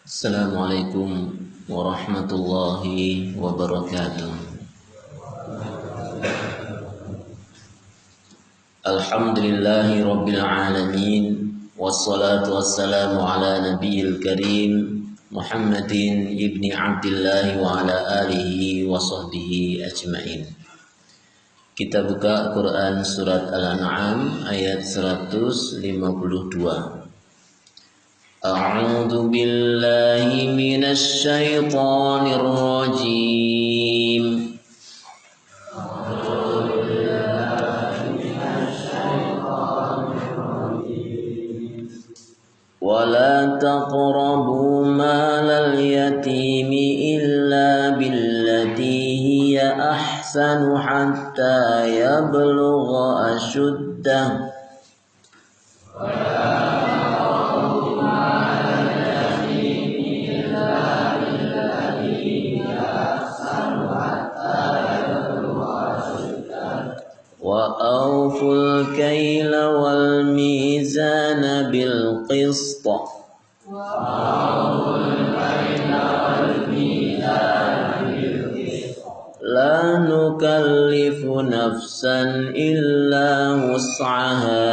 Assalamualaikum warahmatullahi wabarakatuh. Alhamdulillahi rabbil alamin. Wassalatu wassalamu ala nabiyil karim Muhammadin ibni Abdillah wa ala alihi wa sahbihi ajma'in. Kita buka Quran surat Al-An'am ayat 152. A'udzu billahi minasy syaithanir rajim. ولا تقربوا مال اليتيم إلا بالتي هي أحسن حتى يبلغ أشده وأوفوا الكيل والميزان بالقسط لا نكلف نفسا إلا وسعها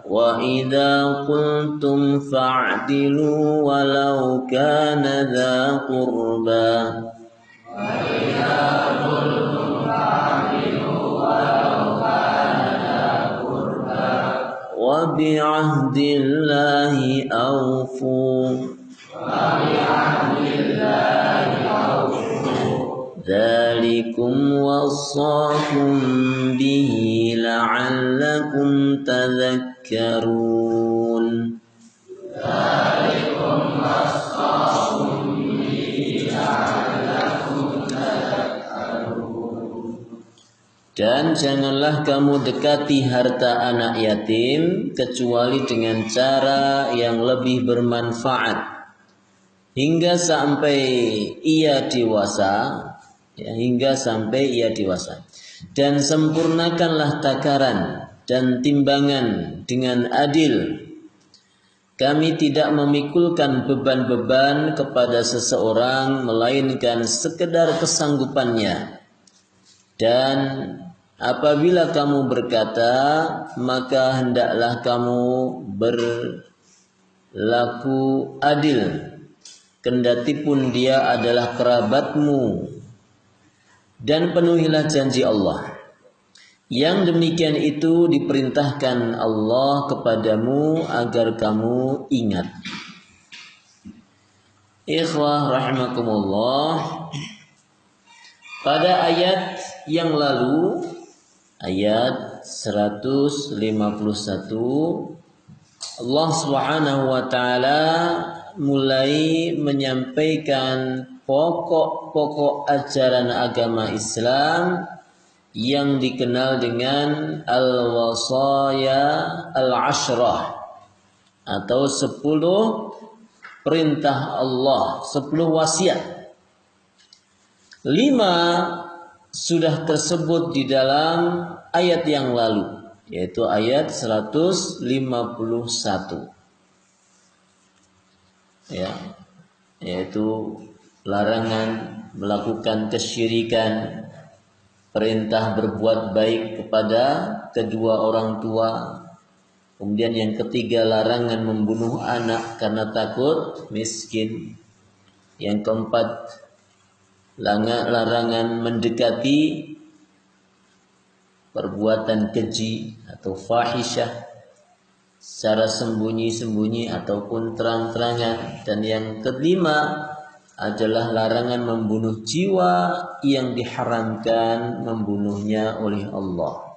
وإذا قلتم فاعدلوا ولو كان ذا قربى وبعهد الله أوفوا ذلكم وصاكم به لعلكم تذكرون. Dan janganlah kamu dekati harta anak yatim kecuali dengan cara yang lebih bermanfaat hingga sampai ia dewasa, dan sempurnakanlah takaran dan timbangan dengan adil. Kami tidak memikulkan beban-beban kepada seseorang melainkan sekedar kesanggupannya. Dan apabila kamu berkata, maka hendaklah kamu berlaku adil, kendatipun dia adalah kerabatmu, dan penuhilah janji Allah. Yang demikian itu diperintahkan Allah kepadamu agar kamu ingat. Ikhwah rahimakumullah, pada ayat yang lalu, ayat 151, Allah Subhanahu wa taala mulai menyampaikan pokok-pokok ajaran agama Islam yang dikenal dengan al-wasaya al-ashrah atau 10 perintah Allah, 10 wasiat. 5 sudah tersebut di dalam ayat yang lalu, yaitu ayat 151. Ya, yaitu larangan melakukan kesyirikan, perintah berbuat baik kepada kedua orang tua. Kemudian yang ketiga, larangan membunuh anak karena takut miskin. Yang keempat, larangan mendekati perbuatan keji atau fahisyah secara sembunyi-sembunyi ataupun terang-terangan. Dan yang kelima adalah larangan membunuh jiwa yang diharamkan membunuhnya oleh Allah.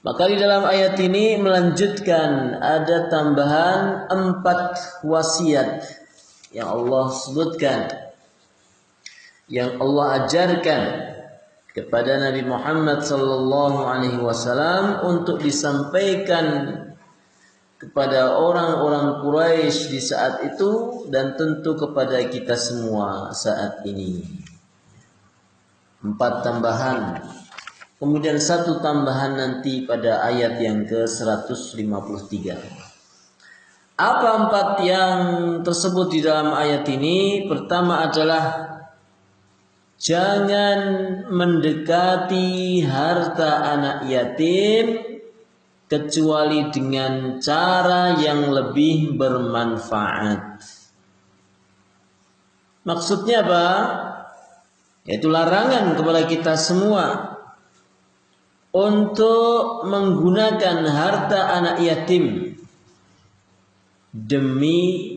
Maka di dalam ayat ini melanjutkan, ada tambahan 4 wasiat yang Allah sebutkan, yang Allah ajarkan kepada Nabi Muhammad sallallahu alaihi wasallam untuk disampaikan kepada orang-orang Quraisy di saat itu dan tentu kepada kita semua saat ini. 4 tambahan Kemudian satu tambahan nanti pada ayat yang ke-153. Apa 4 yang tersebut di dalam ayat ini? Pertama adalah jangan mendekati harta anak yatim kecuali dengan cara yang lebih bermanfaat. Maksudnya apa? Yaitu larangan kepada kita semua untuk menggunakan harta anak yatim demi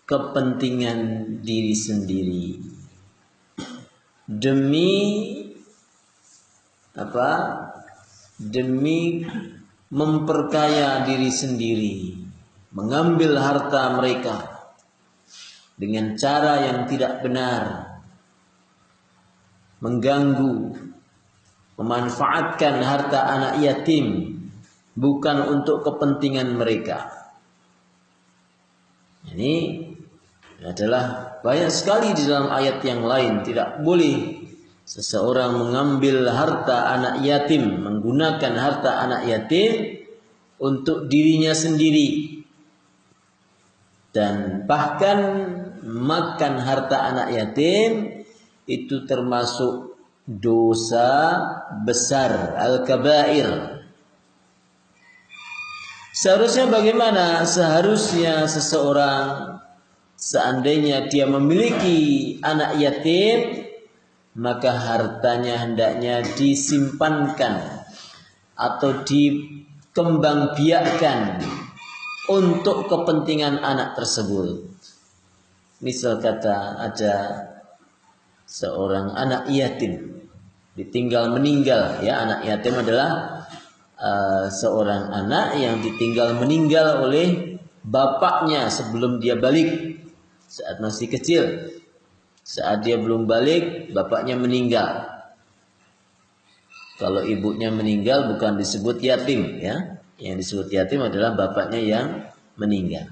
kepentingan diri sendiri, demi apa? Demi memperkaya diri sendiri, mengambil harta mereka dengan cara yang tidak benar, mengganggu, memanfaatkan harta anak yatim bukan untuk kepentingan mereka. Ini adalah banyak sekali di dalam ayat yang lain. Tidak boleh seseorang mengambil harta anak yatim, menggunakan harta anak yatim untuk dirinya sendiri, dan bahkan makan harta anak yatim itu termasuk dosa besar, al-kabair. Seharusnya bagaimana? Seharusnya seseorang seandainya dia memiliki anak yatim, maka hartanya hendaknya disimpankan atau dikembangbiakkan untuk kepentingan anak tersebut. Misal kata ada seorang anak yatim ditinggal meninggal, ya, anak yatim adalah seorang anak yang ditinggal meninggal oleh bapaknya sebelum dia balik, saat masih kecil. Saat dia belum balik, bapaknya meninggal. Kalau ibunya meninggal bukan disebut yatim, ya. Yang disebut yatim adalah bapaknya yang meninggal.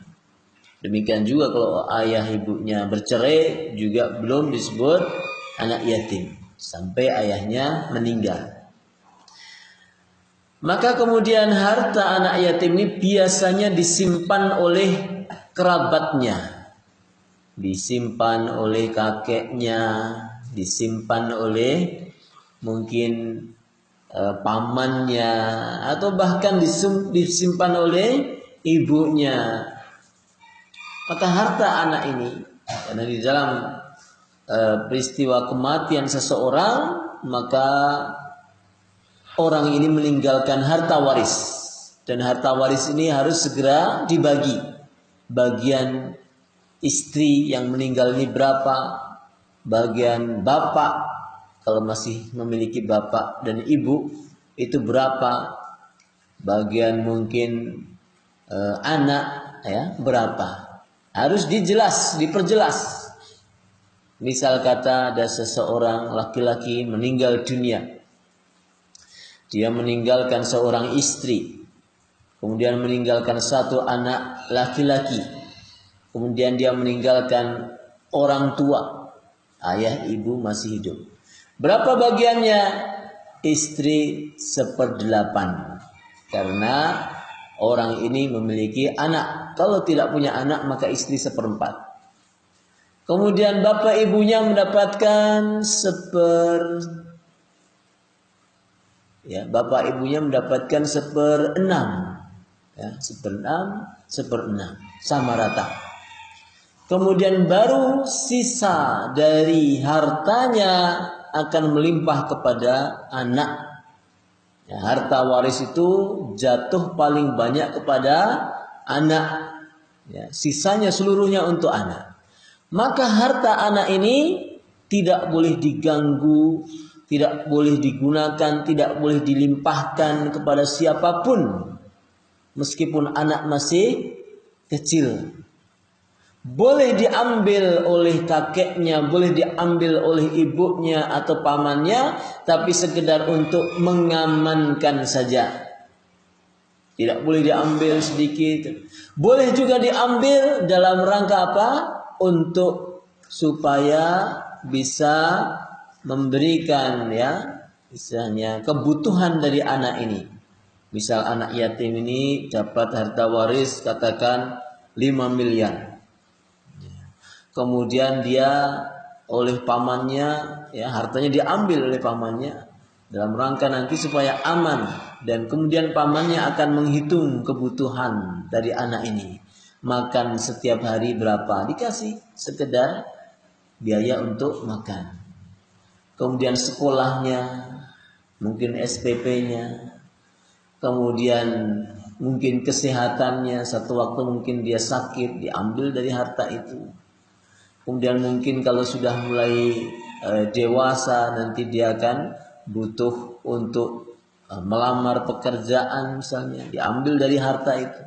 Demikian juga kalau ayah ibunya bercerai juga belum disebut anak yatim sampai ayahnya meninggal. Maka kemudian harta anak yatim ini biasanya disimpan oleh kerabatnya, disimpan oleh kakeknya, disimpan oleh mungkin pamannya, atau bahkan disimpan oleh ibunya. Maka harta anak ini, karena di dalam peristiwa kematian seseorang, maka orang ini meninggalkan harta waris, dan harta waris ini harus segera dibagi. Bagian istri yang meninggal ini berapa, bagian bapak kalau masih memiliki bapak dan ibu itu berapa, bagian mungkin anak, ya, berapa, harus diperjelas. Misal kata ada seseorang laki-laki meninggal dunia, dia meninggalkan seorang istri, kemudian meninggalkan satu anak laki-laki, kemudian dia meninggalkan orang tua, ayah ibu masih hidup. Berapa bagiannya? Istri 1/8, karena orang ini memiliki anak. Kalau tidak punya anak maka istri 1/4. Kemudian bapak ibunya mendapatkan bapak ibunya mendapatkan 1/6, ya, 1/6 sama rata. Kemudian baru sisa dari hartanya akan melimpah kepada anak. Ya, harta waris itu jatuh paling banyak kepada anak, ya, sisanya seluruhnya untuk anak. Maka harta anak ini tidak boleh diganggu, tidak boleh digunakan, tidak boleh dilimpahkan kepada siapapun, meskipun anak masih kecil. Boleh diambil oleh kakeknya, boleh diambil oleh ibunya atau pamannya, tapi sekedar untuk mengamankan saja. Tidak boleh diambil sedikit. Boleh juga diambil dalam rangka apa? Untuk supaya bisa memberikan, ya, misalnya kebutuhan dari anak ini. Misal anak yatim ini dapat harta waris katakan 5 miliar. Kemudian dia oleh pamannya, ya hartanya diambil oleh pamannya dalam rangka nanti supaya aman, dan kemudian pamannya akan menghitung kebutuhan dari anak ini. Makan setiap hari berapa, dikasih sekedar biaya untuk makan. Kemudian sekolahnya, mungkin SPP-nya, kemudian mungkin kesehatannya, satu waktu mungkin dia sakit, diambil dari harta itu. Kemudian mungkin kalau sudah mulai dewasa nanti dia akan butuh untuk melamar pekerjaan misalnya, diambil dari harta itu.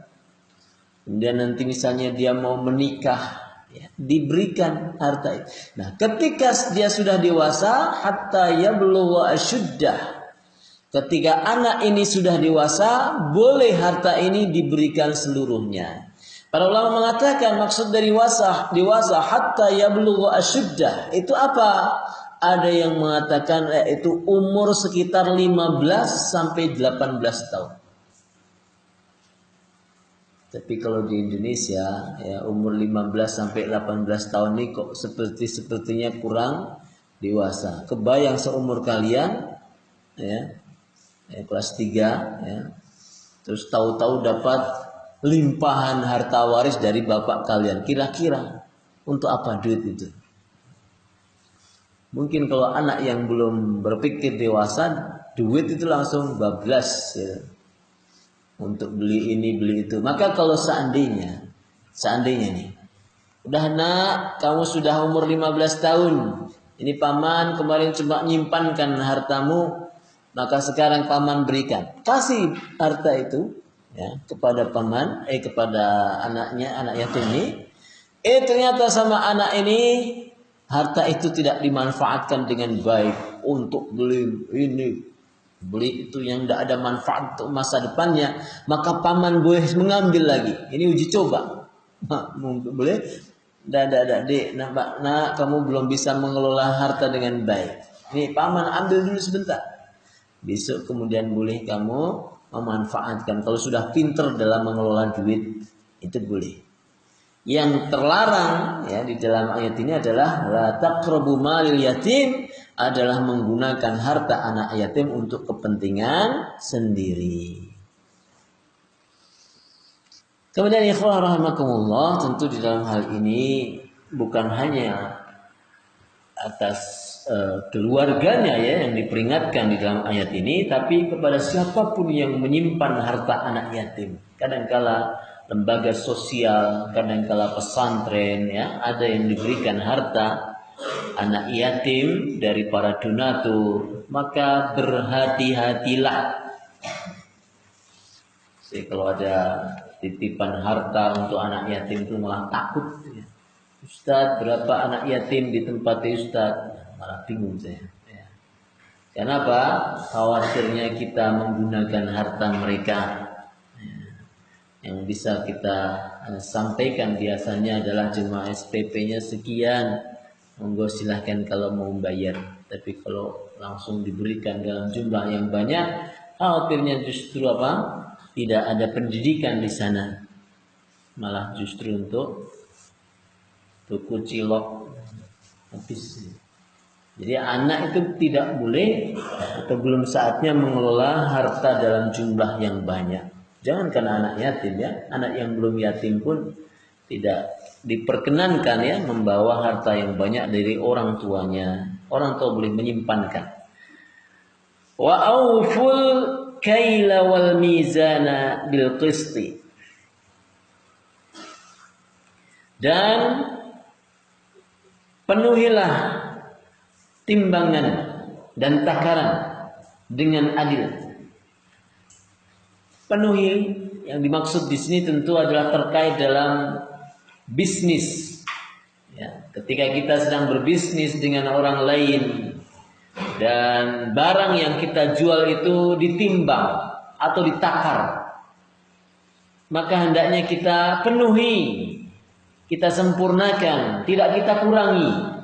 Kemudian nanti misalnya dia mau menikah, ya, diberikan harta itu. Nah, ketika dia sudah dewasa, hatta yablugha asyuddah. Ketika anak ini sudah dewasa, boleh harta ini diberikan seluruhnya. Para ulama mengatakan maksud dari dewasa hatta yablugha asyuddah itu apa? Ada yang mengatakan itu umur sekitar 15 sampai 18 tahun. Tapi kalau di Indonesia ya umur 15 sampai 18 tahun ini kok sepertinya kurang dewasa. Kebayang seumur kalian ya, kelas 3 ya. Terus tahu-tahu dapat limpahan harta waris dari bapak kalian. Kira-kira untuk apa duit itu? Mungkin kalau anak yang belum berpikir dewasa, duit itu langsung bablas ya. Untuk beli ini, beli itu. Maka kalau seandainya nih, udah nak, kamu sudah umur 15 tahun. Ini paman kemarin cuma nyimpankan hartamu, maka sekarang paman berikan. Kasih harta itu ya kepada paman, kepada anaknya, anak yatim ini. Ternyata sama anak ini harta itu tidak dimanfaatkan dengan baik untuk beli ini, beli itu yang tidak ada manfaat untuk masa depannya, maka paman boleh mengambil lagi. Ini uji coba. Boleh? Dek, nak, kamu belum bisa mengelola harta dengan baik. Ini paman ambil dulu sebentar. Besok kemudian boleh kamu memanfaatkan. Kalau sudah pinter dalam mengelola duit, itu boleh. Yang terlarang ya di dalam ayat ini adalah la taqrabu malil yatim, adalah menggunakan harta anak yatim untuk kepentingan sendiri. Kemudian ikhwah rahimakumullah, tentu di dalam hal ini bukan hanya atas keluarganya ya yang diperingatkan di dalam ayat ini, tapi kepada siapapun yang menyimpan harta anak yatim. Kadangkala lembaga sosial, kadangkala pesantren ya, ada yang diberikan harta anak yatim dari para donatur, maka berhati-hatilah. Jadi kalau ada titipan harta untuk anak yatim itu malah takut ya. Ustadz, berapa anak yatim di tempat Ustadz? Malah bingung saya ya. Kenapa? Khawatirnya kita menggunakan harta mereka. Yang bisa kita sampaikan biasanya adalah jemaah SPP-nya sekian, monggo silahkan kalau mau bayar. Tapi kalau langsung diberikan dalam jumlah yang banyak, khawatirnya justru apa? Tidak ada pendidikan di sana, malah justru untuk tuku cilok habis. Jadi anak itu tidak boleh atau belum saatnya mengelola harta dalam jumlah yang banyak. Jangankan anak yatim ya, anak yang belum yatim pun tidak diperkenankan ya membawa harta yang banyak dari orang tuanya. Orang tua boleh menyimpankan. Wa auful kaila wal mizana bil qisti. Dan penuhilah timbangan dan takaran dengan adil. Penuhi yang dimaksud di sini tentu adalah terkait dalam bisnis. Ya, ketika kita sedang berbisnis dengan orang lain dan barang yang kita jual itu ditimbang atau ditakar, maka hendaknya kita penuhi, kita sempurnakan, tidak kita kurangi.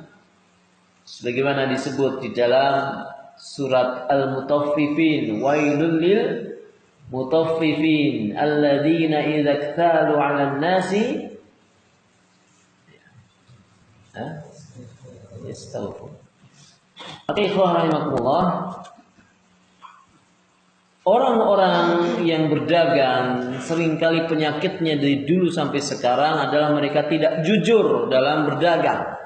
Sebagaimana disebut di dalam surat Al-Mutaffifin, wailul lil mutaffifin alladzina idza iktalu 'alan nasi yastawfun. Oke, rahimakumullah. Orang-orang yang berdagang seringkali penyakitnya dari dulu sampai sekarang adalah mereka tidak jujur dalam berdagang.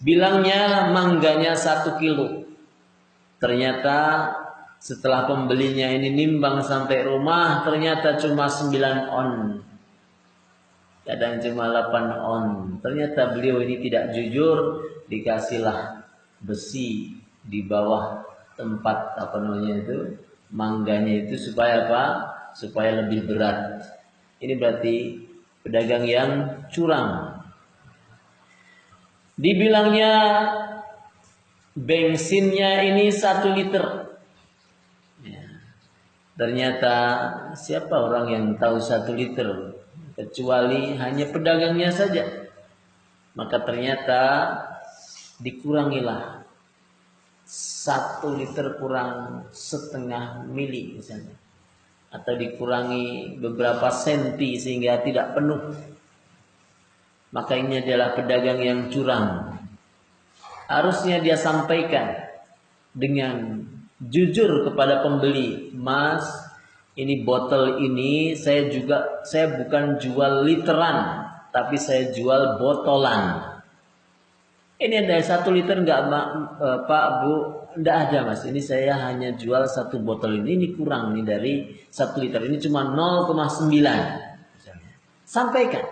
Bilangnya mangganya 1 kilo. Ternyata setelah pembelinya ini nimbang sampai rumah, ternyata cuma 9 on. Kadang cuma 8 on. Ternyata beliau ini tidak jujur, dikasihlah besi di bawah tempat mangganya itu supaya apa? Supaya lebih berat. Ini berarti pedagang yang curang. Dibilangnya bensinnya ini 1 liter. Ya. Ternyata siapa orang yang tahu 1 liter? Kecuali hanya pedagangnya saja. Maka ternyata dikurangilah 1 liter kurang setengah mili misalnya, atau dikurangi beberapa senti sehingga tidak penuh. Maka ini adalah pedagang yang curang. Harusnya dia sampaikan dengan jujur kepada pembeli, Mas, ini botol ini saya bukan jual literan, tapi saya jual botolan. Ini ada 1 liter enggak, Pak, Bu? Enggak ada, Mas. Ini saya hanya jual 1 botol ini. Ini kurang nih dari 1 liter. Ini cuma 0,9. Sampaikan.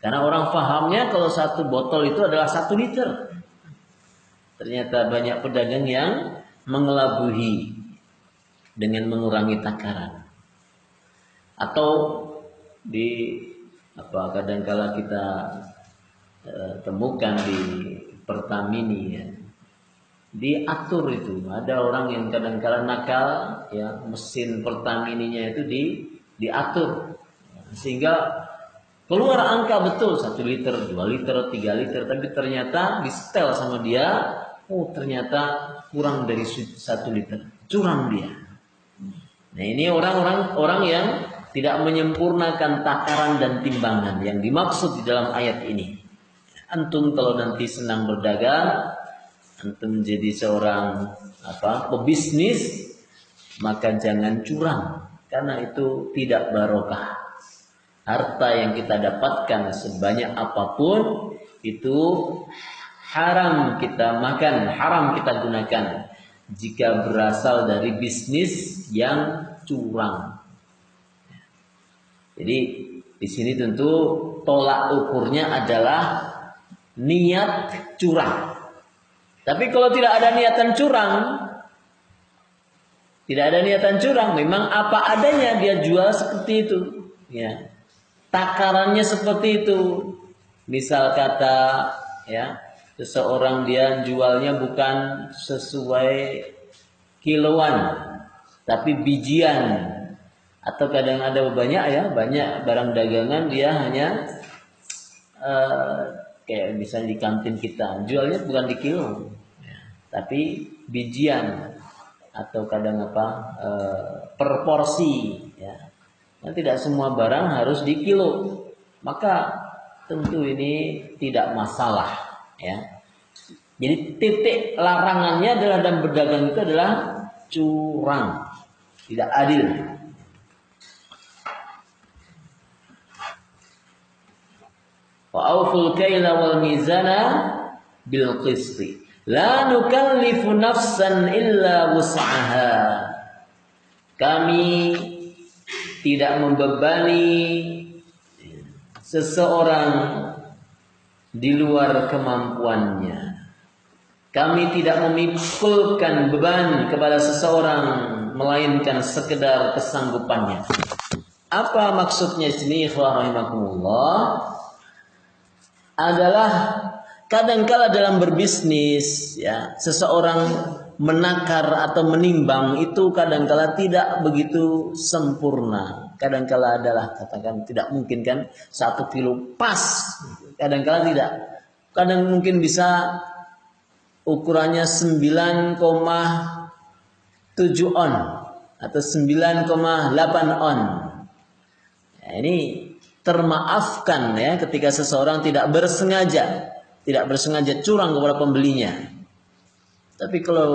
Karena orang pahamnya kalau 1 botol itu adalah 1 liter. Ternyata banyak pedagang yang mengelabuhi dengan mengurangi takaran. Atau kadang-kala kita temukan di Pertamini ya. Diatur itu. Ada orang yang kadang-kala nakal ya, mesin Pertamininya itu diatur. Sehingga keluar angka betul 1 liter, 2 liter, 3 liter, tapi ternyata di setel sama dia, ternyata kurang dari 1 liter. Curang dia. Nah, ini orang yang tidak menyempurnakan takaran dan timbangan yang dimaksud di dalam ayat ini. Antum kalau nanti senang berdagang, antum jadi seorang pebisnis, maka jangan curang, karena itu tidak barokah. Harta yang kita dapatkan sebanyak apapun itu haram kita makan, haram kita gunakan jika berasal dari bisnis yang curang. Jadi di sini tentu tolak ukurnya adalah niat curang. Tapi kalau tidak ada niatan curang, memang apa adanya dia jual seperti itu. Ya. Takarannya seperti itu. Misal kata ya, seseorang dia jualnya bukan sesuai kiloan, tapi bijian. Atau kadang ada banyak barang dagangan dia hanya kayak misalnya di kantin kita jualnya bukan di kilo, tapi bijian, atau kadang per porsi ya. Nah, tidak semua barang harus di kilo, maka tentu ini tidak masalah ya. Jadi titik larangannya adalah dalam berdagang itu adalah curang, tidak adil. Wa auful kaila wal mizana bil qisti la nukallifu nafsan illa wus'aha. Kami tidak membebani seseorang di luar kemampuannya. Kami tidak memikulkan beban kepada seseorang melainkan sekedar kesanggupannya. Apa maksudnya sini, ikhwah rahimakumullah? Adalah kadangkala dalam berbisnis ya, seseorang menakar atau menimbang itu kadangkala tidak begitu sempurna. Kadangkala adalah katakan tidak mungkin kan 1 kilo pas. Kadangkala tidak. Kadang mungkin bisa ukurannya 9,5 7 on atau 9,8 on. Nah, ini termaafkan ya ketika seseorang tidak bersengaja curang kepada pembelinya. Tapi kalau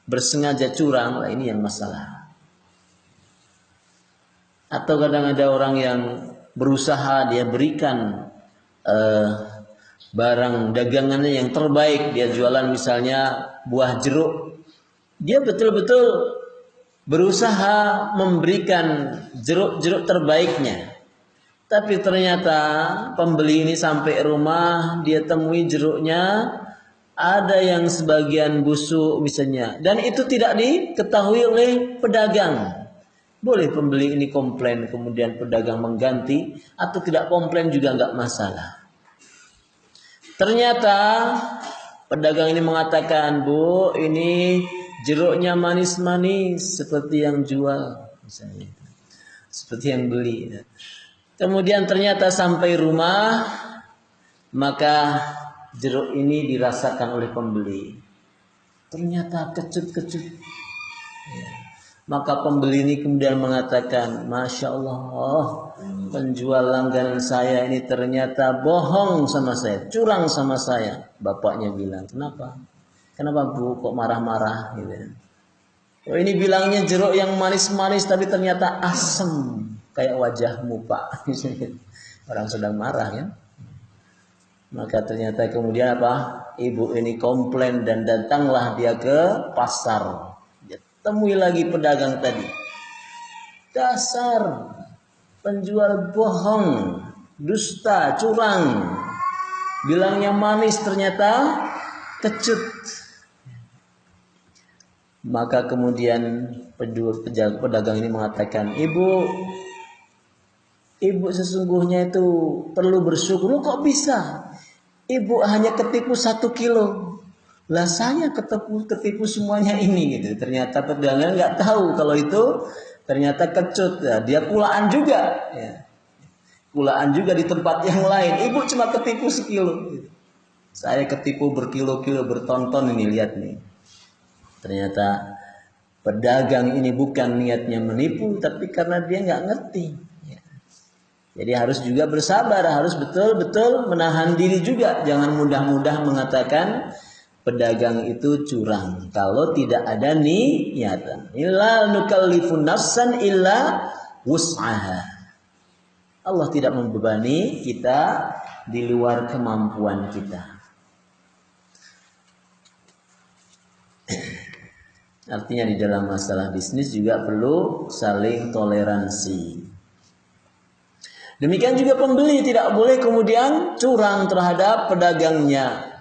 bersengaja curang, lah ini yang masalah. Atau kadang ada orang yang berusaha dia berikan barang dagangannya yang terbaik, dia jualan misalnya buah jeruk, dia betul-betul berusaha memberikan jeruk-jeruk terbaiknya. Tapi ternyata pembeli ini sampai rumah, dia temui jeruknya ada yang sebagian busuk misalnya, dan itu tidak diketahui oleh pedagang. Boleh pembeli ini komplain, kemudian pedagang mengganti, atau tidak komplain juga nggak masalah. Ternyata pedagang ini mengatakan, Bu, ini jeruknya manis-manis seperti yang jual, misalnya, seperti yang beli. Kemudian ternyata sampai rumah, maka jeruk ini dirasakan oleh pembeli. Ternyata kecut-kecut. Ya. Maka pembeli ini kemudian mengatakan, Masya Allah, penjual langganan saya ini ternyata bohong sama saya, curang sama saya. Bapaknya bilang, kenapa? Kenapa Bu kok marah-marah? Gitu. Oh, ini bilangnya jeruk yang manis-manis tapi ternyata asem. Kayak wajahmu Pak. Orang sedang marah ya. Maka ternyata kemudian apa? Ibu ini komplain dan datanglah dia ke pasar. Dia temui lagi pedagang tadi. Dasar penjual bohong, dusta, curang. Bilangnya manis ternyata kecut. Maka kemudian pedagang ini mengatakan, Ibu sesungguhnya itu perlu bersyukur. Loh, kok bisa? Ibu hanya ketipu 1 kilo. Lah saya ketipu semuanya ini gitu. Ternyata pedagang nggak tahu kalau itu ternyata kecut. Ya, dia kulaan juga. Ya. Kulaan juga di tempat yang lain. Ibu cuma ketipu 1 kilo. Saya ketipu berkilo-kilo, bertonton ini, lihat nih. Ternyata pedagang ini bukan niatnya menipu, tapi karena dia nggak ngerti. Jadi harus juga bersabar, harus betul-betul menahan diri juga. Jangan mudah-mudah mengatakan pedagang itu curang kalau tidak ada niatan. Illa nukallifun nafsan illa wus'aha. Allah tidak membebani kita di luar kemampuan kita. Artinya di dalam masalah bisnis juga perlu saling toleransi. Demikian juga pembeli tidak boleh kemudian curang terhadap pedagangnya.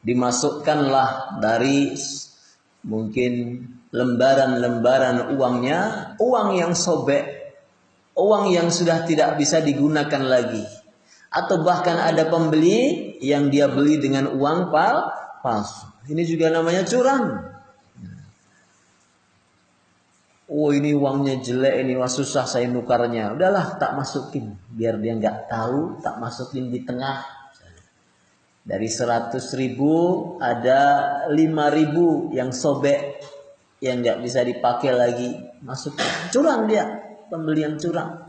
Dimasukkanlah dari mungkin lembaran-lembaran uangnya, uang yang sobek, uang yang sudah tidak bisa digunakan lagi. Atau bahkan ada pembeli yang dia beli dengan uang palsu. Ini juga namanya curang. Oh, ini uangnya jelek, ini wah susah saya nukarnya. Udahlah, tak masukin. Biar dia nggak tahu, tak masukin di tengah. Dari 100.000 ada 5.000 yang sobek, yang nggak bisa dipakai lagi. Masukin. Curang dia, pembelian curang.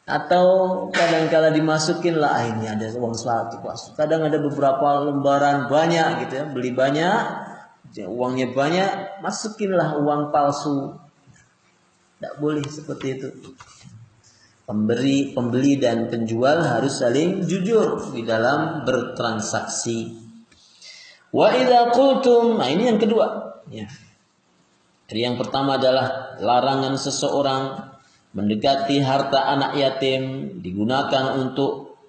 Atau kadang-kala dimasukin lah, ini ada uang 100. Kadang ada beberapa lembaran banyak gitu ya, beli banyak. Uangnya banyak, masukinlah uang palsu. Tidak boleh seperti itu. Pembeli dan penjual harus saling jujur di dalam bertransaksi. Wa idza qultum, nah ini yang kedua. Ya. Jadi yang pertama adalah larangan seseorang mendekati harta anak yatim digunakan untuk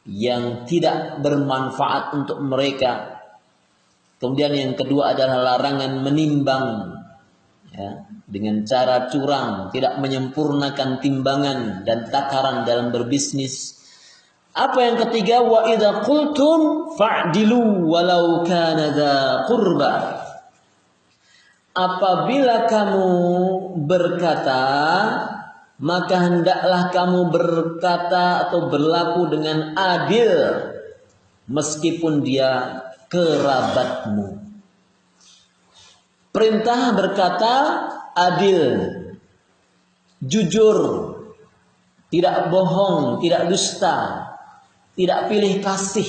yang tidak bermanfaat untuk mereka. Kemudian yang kedua adalah larangan menimbang ya, dengan cara curang, tidak menyempurnakan timbangan dan takaran dalam berbisnis. Apa yang ketiga? Wa idza qultum fa'dilu walau kana dza qurba. Apabila kamu berkata, maka hendaklah kamu berkata atau berlaku dengan adil meskipun dia kerabatmu. Perintah berkata adil, jujur, tidak bohong, tidak dusta, tidak pilih kasih.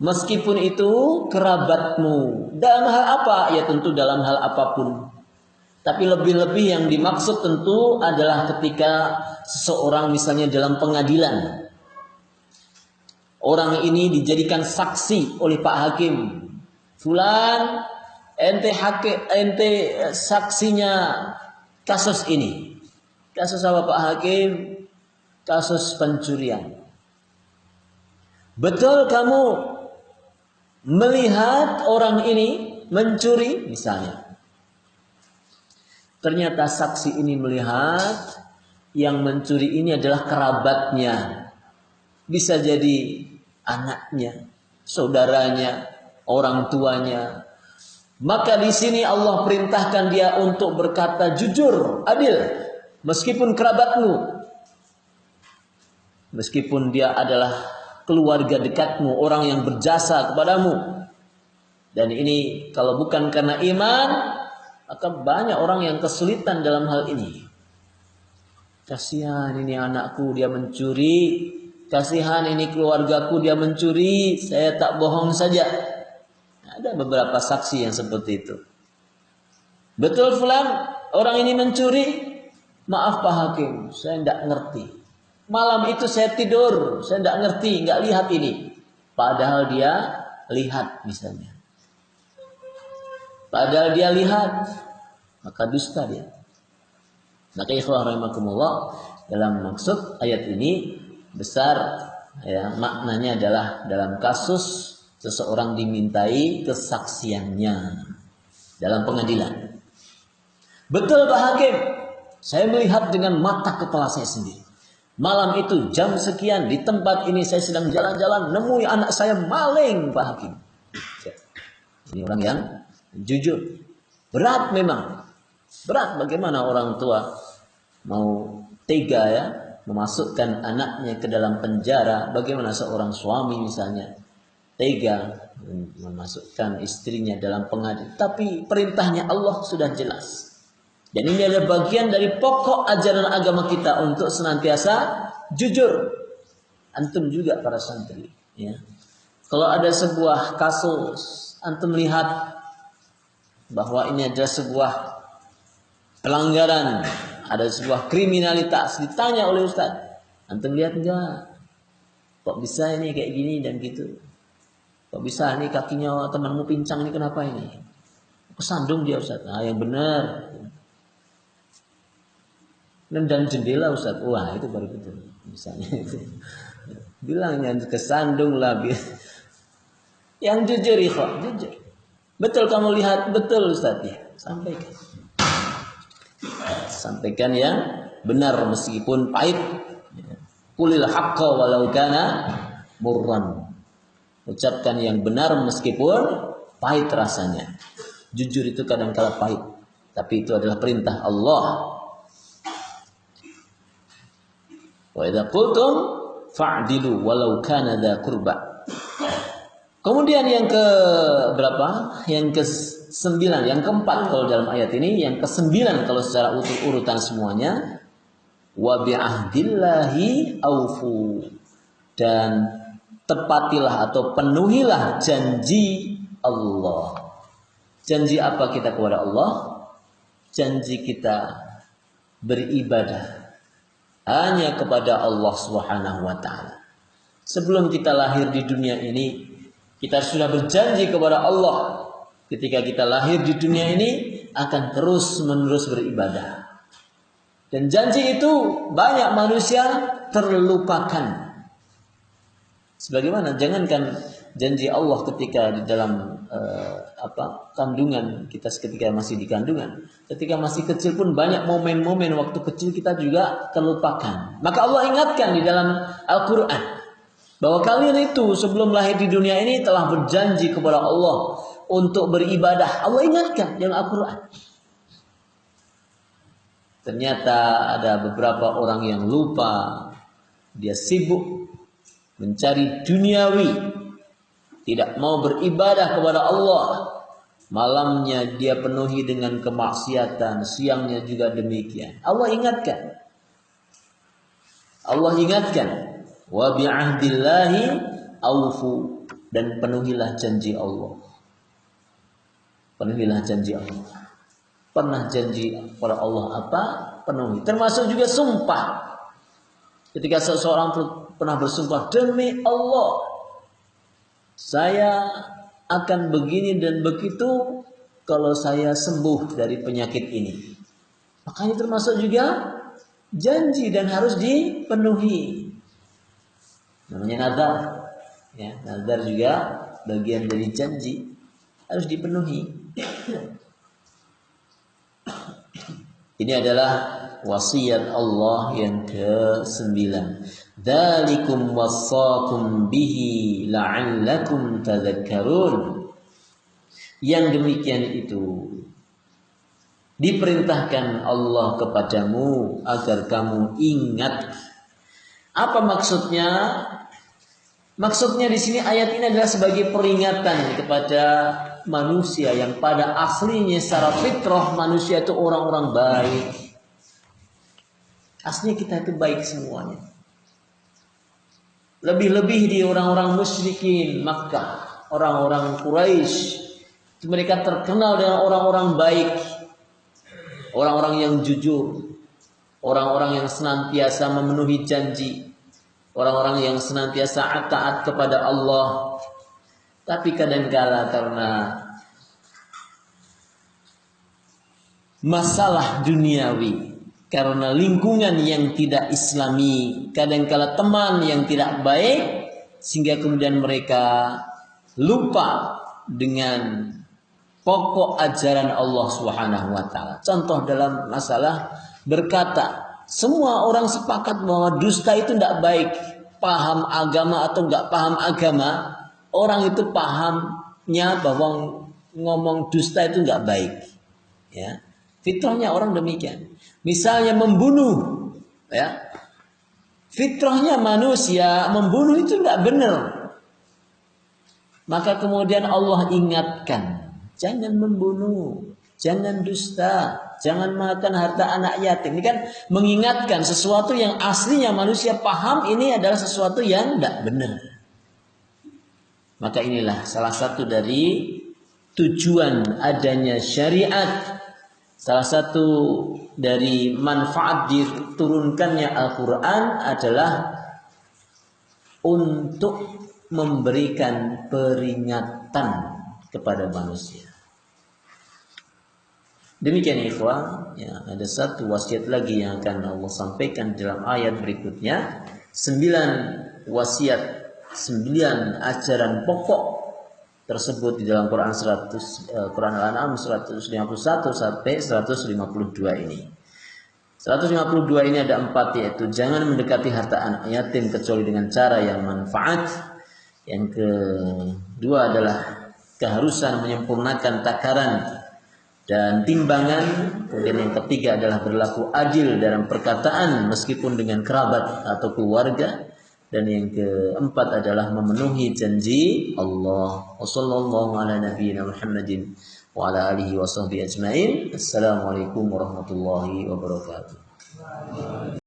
Meskipun itu kerabatmu. Dalam hal apa? Ya tentu dalam hal apapun. Tapi lebih-lebih yang dimaksud tentu adalah ketika seseorang misalnya dalam pengadilan. Orang ini dijadikan saksi oleh Pak Hakim. Fulan, ente saksinya kasus ini. Kasus apa Pak Hakim? Kasus pencurian. Betul kamu melihat orang ini mencuri misalnya. Ternyata saksi ini melihat yang mencuri ini adalah kerabatnya. Bisa jadi anaknya, saudaranya, orang tuanya. Maka di sini Allah perintahkan dia untuk berkata jujur, adil, meskipun kerabatmu, meskipun dia adalah keluarga dekatmu, orang yang berjasa kepadamu. Dan ini kalau bukan karena iman, maka banyak orang yang kesulitan dalam hal ini. Kasihan ini anakku dia mencuri, kasihan ini keluargaku dia mencuri, saya tak bohong saja. Ada beberapa saksi yang seperti itu. Betul fulan, orang ini mencuri? Maaf Pak Hakim, saya tidak ngerti. Malam itu saya tidur, saya tidak ngerti, nggak lihat ini. Padahal dia lihat misalnya. Padahal dia lihat, maka dusta dia. Maka ikhwah rahimakumullah, dalam maksud ayat ini besar ya, maknanya adalah dalam kasus seseorang dimintai kesaksiannya dalam pengadilan. Betul Pak Hakim, saya melihat dengan mata kepala saya sendiri. Malam itu jam sekian di tempat ini saya sedang jalan-jalan, nemui anak saya maling Pak Hakim. Ini orang yang jujur. Berat memang. Berat bagaimana orang tua mau tega ya memasukkan anaknya ke dalam penjara. Bagaimana seorang suami misalnya tega memasukkan istrinya dalam pengadilan. Tapi perintahnya Allah sudah jelas. Dan ini adalah bagian dari pokok ajaran agama kita untuk senantiasa jujur. Antum juga para santri. Ya. Kalau ada sebuah kasus, antum lihat bahwa ini adalah sebuah pelanggaran, ada sebuah kriminalitas, ditanya oleh Ustaz, antum lihat enggak? Kok bisa ini kayak gini dan gitu? Kok bisa ini kakinya temanmu pincang ini kenapa ini? Kesandung dia Ustaz. Nah, yang benar. Nendang jendela Ustaz. Wah, itu baru betul. Misalnya itu. Bilangnya kesandung lah. Yang jujur ikhwan, jujur. Betul kamu lihat, betul Ustaz ya. Sampaikan. Sampaikan yang benar meskipun pahit. Qulil haqqa walau kana murran. Ucapkan yang benar meskipun pahit rasanya. Jujur itu kadang-kala pahit, tapi itu adalah perintah Allah. Wa idza qultum fa'dilu walau kana dza qurba. Kemudian yang ke berapa? Yang ke-9, yang keempat kalau dalam ayat ini, yang ke-9 kalau secara urutan semuanya, wa bi'ahdillahi aufu. Dan tepatilah atau penuhilah janji Allah. Janji apa kita kepada Allah? Janji kita beribadah hanya kepada Allah Subhanahu wa taala. Sebelum kita lahir di dunia ini, kita sudah berjanji kepada Allah ketika kita lahir di dunia ini akan terus-menerus beribadah. Dan janji itu banyak manusia terlupakan. Sebagaimana jangankan janji Allah ketika di dalam kandungan kita, ketika masih di kandungan, ketika masih kecil pun banyak momen-momen waktu kecil kita juga terlupakan. Maka Allah ingatkan di dalam Al-Quran bahwa kalian itu sebelum lahir di dunia ini telah berjanji kepada Allah untuk beribadah. Allah ingatkan dalam Al-Quran. Ternyata ada beberapa orang yang lupa, dia sibuk mencari duniawi, tidak mau beribadah kepada Allah, Malamnya dia penuhi dengan kemaksiatan, siangnya juga demikian. Allah ingatkan. Allah ingatkan, wa bi'ahdillahi aufu, dan penuhilah janji Allah. Penuhilah janji Allah. Pernah janji kepada Allah apa? Penuhi. Termasuk juga sumpah. Ketika seseorang pernah bersumpah, demi Allah, saya akan begini dan begitu kalau saya sembuh dari penyakit ini. Makanya termasuk juga janji dan harus dipenuhi. Namanya nazar. Ya, nazar juga bagian dari janji, harus dipenuhi. Ini adalah wasiat Allah yang ke-9. Dzalikum wassaakum bihi la'allakum tadhakkarun. Yang demikian itu diperintahkan Allah kepadamu agar kamu ingat. Apa maksudnya? Maksudnya di sini ayat ini adalah sebagai peringatan kepada manusia yang pada aslinya secara fitrah manusia itu orang-orang baik. Aslinya kita itu baik semuanya. Lebih-lebih di orang-orang musyrikin Makkah, orang-orang Quraisy, mereka terkenal dengan orang-orang baik, orang-orang yang jujur, orang-orang yang senantiasa memenuhi janji, orang-orang yang senantiasa taat kepada Allah. Tapi kadangkala karena masalah duniawi, karena lingkungan yang tidak islami, kadangkala teman yang tidak baik, sehingga kemudian mereka lupa dengan pokok ajaran Allah Subhanahu wa taala. Contoh dalam masalah berkata, semua orang sepakat bahwa dusta itu tidak baik. Paham agama atau enggak paham agama, orang itu pahamnya bahwa ngomong dusta itu enggak baik. Ya. Fitrahnya orang demikian. Misalnya membunuh, ya. Fitrahnya manusia membunuh itu enggak benar. Maka kemudian Allah ingatkan, jangan membunuh, jangan dusta, jangan makan harta anak yatim. Ini kan mengingatkan sesuatu yang aslinya manusia paham ini adalah sesuatu yang tidak benar. Maka inilah salah satu dari tujuan adanya syariat. Salah satu dari manfaat diturunkannya Al-Quran adalah untuk memberikan peringatan kepada manusia. Demikian ikhwan, ya, ada satu wasiat lagi yang akan Allah sampaikan dalam ayat berikutnya. 9 wasiat, 9 ajaran pokok tersebut di dalam Quran Quran Al-An'am 151 sampai 152 ini. 152 ini ada 4, yaitu jangan mendekati harta anak yatim kecuali dengan cara yang manfaat. Yang kedua adalah keharusan menyempurnakan takaran dan timbangan. Kemudian yang ketiga adalah berlaku adil dalam perkataan meskipun dengan kerabat atau keluarga. Dan yang keempat adalah memenuhi janji Allah. Wassallallahu ala nabiyyina Muhammadin wa ala alihi wa sahbihi ajmain. Assalamualaikum warahmatullahi wabarakatuh.